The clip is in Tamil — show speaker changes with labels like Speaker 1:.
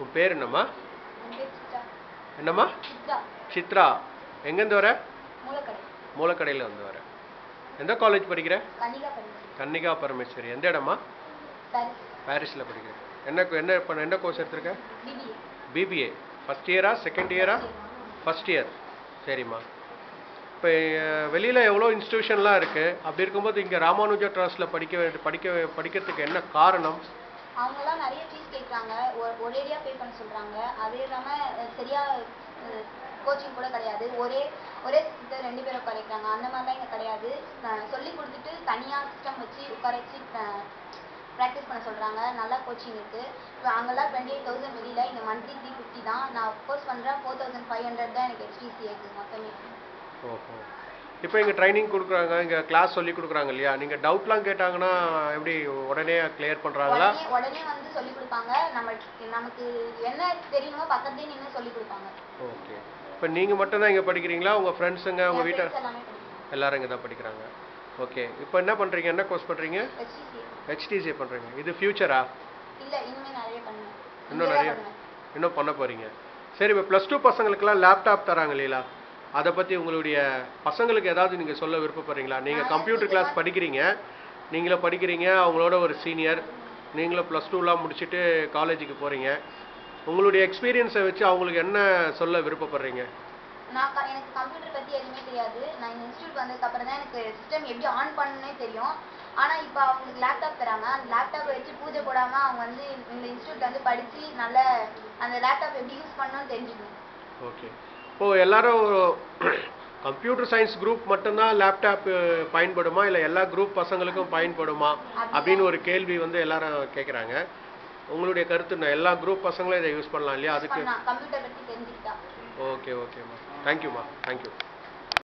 Speaker 1: உன் பேர் என்னம்மா?
Speaker 2: என் பேர் சித்ரா.
Speaker 1: என்னம்மா?
Speaker 2: சித்ரா.
Speaker 1: சித்ரா. எங்கேருந்து வர?
Speaker 2: மூலக்கடை.
Speaker 1: மூலக்கடையில் வந்து வர. எந்த காலேஜ் படிக்கிற?
Speaker 2: கன்னிகா பரமேஸ்வரி.
Speaker 1: கன்னிகா பரமேஸ்வரி. எந்த இடமா?
Speaker 2: பாரிஸ்.
Speaker 1: பாரிஸில் படிக்கிறேன். என்ன கோர்ஸ் எடுத்திருக்க?
Speaker 2: பிபிஏ.
Speaker 1: பிபிஏ. ஃபஸ்ட் இயரா செகண்ட் இயரா? First year. சரிம்மா. இப்போ வெளியில் எவ்வளோ இன்ஸ்டியூஷன்லாம் இருக்குது. அப்படி இருக்கும்போது இங்கே ராமானுஜா ட்ரஸ்ட்டில் படிக்கிறதுக்கு என்ன காரணம்?
Speaker 2: அவங்கெல்லாம் நிறைய ஃபீஸ் கேட்குறாங்க, ஒரேடியாக பே பண்ண சொல்கிறாங்க. அது இல்லாமல் சரியாக கோச்சிங் கூட கிடையாது. ஒரே சிஸ்டர் 2 பேரை உட்காரிக்கிறாங்க. அந்த மாதிரிலாம் இங்கே கிடையாது. சொல்லி கொடுத்துட்டு தனியாக சிஸ்டம் வச்சு உட்கார வச்சு ப்ராக்டிஸ் பண்ண சொல்கிறாங்க. நல்லா கோச்சிங் இருக்குது. இப்போ அங்கெல்லாம் 28,000 வெளியில், இங்கே மந்த்லி 350 தான். நான் கோர்ஸ் பண்ணுறேன் 4,500 தான் எனக்கு HTC இருக்குது மொத்தமே.
Speaker 1: ஓஹோ. இப்போ இங்கே ட்ரைனிங் கொடுக்குறாங்க, இங்கே கிளாஸ் சொல்லி கொடுக்குறாங்க இல்லையா? நீங்கள் டவுட்லாம் கேட்டாங்கன்னா எப்படி உடனே கிளியர் பண்ணுறாங்களா?
Speaker 2: உடனே வந்து சொல்லி கொடுப்பாங்க. நமக்கு என்ன தெரியணுமோ பக்கத்துலேயே நின்று சொல்லி கொடுப்பாங்க.
Speaker 1: ஓகே. இப்போ நீங்கள் மட்டும்தான் இங்கே படிக்கிறீங்களா? உங்கள் ஃப்ரெண்ட்ஸுங்க உங்கள் வீட்டை
Speaker 2: எல்லாமே
Speaker 1: எல்லாரும் இங்கே தான் படிக்கிறாங்க. ஓகே. இப்போ என்ன பண்ணுறீங்க? என்ன கோர்ஸ் பண்ணுறீங்க? HTC பண்ணுறீங்க. இது ஃப்யூச்சரா?
Speaker 2: இல்லை, இனிமேல் நிறைய பண்ணுவேன்.
Speaker 1: இன்னும் பண்ண போகிறீங்க. சரி. இப்போ +2 பசங்களுக்கெல்லாம் லேப்டாப் தராங்க இல்லையா? அதை பற்றி உங்களுடைய பசங்களுக்கு ஏதாவது நீங்கள் சொல்ல விருப்பப்படுறீங்களா? நீங்கள் கம்ப்யூட்டர் கிளாஸ் படிக்கிறீங்க, அவங்களோட ஒரு சீனியர், நீங்களும் +2லாம் முடிச்சுட்டு காலேஜுக்கு போகிறீங்க. உங்களுடைய எக்ஸ்பீரியன்ஸை வச்சு அவங்களுக்கு என்ன சொல்ல விருப்பப்படுறீங்க?
Speaker 2: எனக்கு கம்ப்யூட்டர் பற்றி எதுவுமே தெரியாது. நான் இந்த இன்ஸ்டியூட் வந்ததுக்கப்புறம் தான் எனக்கு சிஸ்டம் எப்படி ஆன் பண்ணணுன்னே தெரியும். ஆனால் இப்போ அவங்களுக்கு லேப்டாப் தராங்க. அந்த லேப்டாப்பை வச்சு பூஜை போடாமல் அவங்க வந்து இந்த இன்ஸ்டியூட் வந்து படித்து நல்ல அந்த லேப்டாப் எப்படி யூஸ் பண்ணணும்னு தெரிஞ்சுக்கணும்.
Speaker 1: ஓகே. இப்போது எல்லாரும் கம்ப்யூட்டர் சயின்ஸ் குரூப் மட்டும்தான் லேப்டாப் பயன்படுமா, இல்லை எல்லா குரூப் பசங்களுக்கும் பயன்படுமா அப்படின்னு ஒரு கேள்வி வந்து எல்லாரும் கேட்குறாங்க. உங்களுடைய கருத்து என்ன? எல்லா குரூப் பசங்களும் இதை யூஸ் பண்ணலாம் இல்லையா? அதுக்கு
Speaker 2: கம்ப்யூட்டர் பற்றி தெரிஞ்சுக்கிட்டா.
Speaker 1: ஓகேம்மா. தேங்க்யூம்மா. தேங்க்யூ.